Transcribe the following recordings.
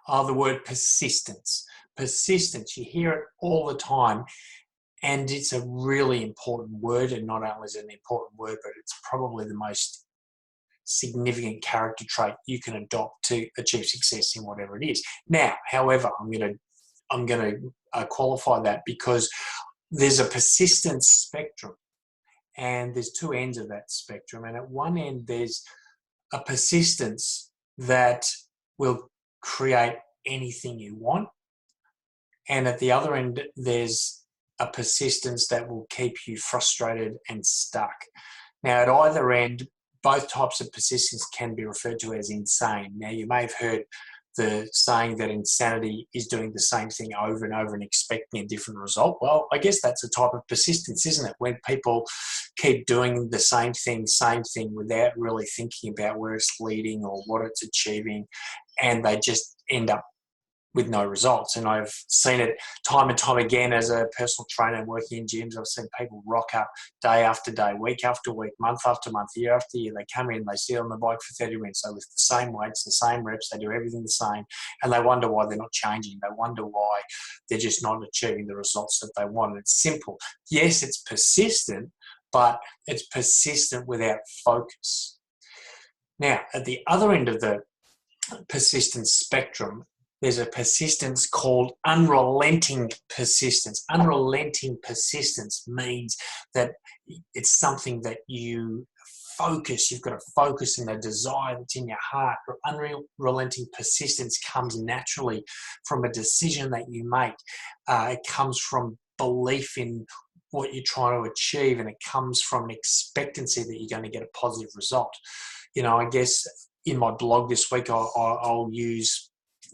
Oh, the word persistence. Persistence, you hear it all the time, and it's a really important word. And not only is it an important word, but it's probably the most significant character trait you can adopt to achieve success in whatever it is. Now, however, I'm going to qualify that, because there's a persistence spectrum, and there's two ends of that spectrum. And at one end, there's a persistence that will create anything you want. And at the other end, there's a persistence that will keep you frustrated and stuck. Now, at either end, both types of persistence can be referred to as insane. Now, you may have heard the saying that insanity is doing the same thing over and over and expecting a different result. Well, I guess that's a type of persistence, isn't it? When people keep doing the same thing without really thinking about where it's leading or what it's achieving, and they just end up with no results. And I've seen it time and time again as a personal trainer and working in gyms. I've seen people rock up day after day, week after week, month after month, year after year. They come in, they sit on the bike for 30 minutes, they lift the same weights, the same reps, they do everything the same, and they wonder why they're not changing. They wonder why they're just not achieving the results that they want. And it's simple. Yes, it's persistent, but it's persistent without focus. Now, at the other end of the persistence spectrum, there's a persistence called unrelenting persistence. Unrelenting persistence means that it's something that you focus, you've got to focus in the desire that's in your heart. Unrelenting persistence comes naturally from a decision that you make. It comes from belief in what you're trying to achieve, and it comes from an expectancy that you're going to get a positive result. You know, I guess in my blog this week, I'll use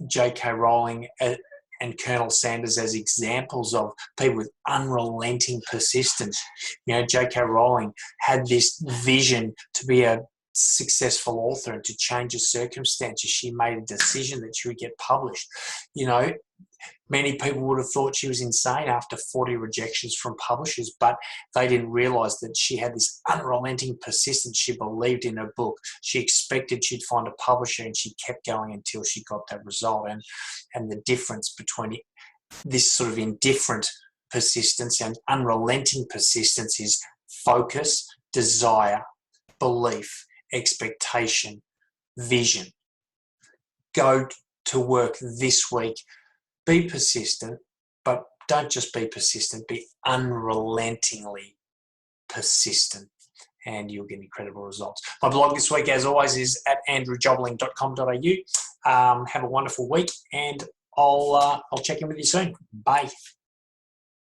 J.K. Rowling and Colonel Sanders as examples of people with unrelenting persistence. You know, J.K. Rowling had this vision to be a successful author and to change her circumstances. She made a decision that she would get published. You know, many people would have thought she was insane after 40 rejections from publishers, but they didn't realise that she had this unrelenting persistence. She believed in her book. She expected she'd find a publisher, and she kept going until she got that result. And the difference between this sort of indifferent persistence and unrelenting persistence is focus, desire, belief, expectation, vision. Go to work this week. Be persistent, but don't just be persistent, be unrelentingly persistent, and you'll get incredible results. My blog this week, as always, is at andrewjobling.com.au. Have a wonderful week, and I'll check in with you soon. Bye.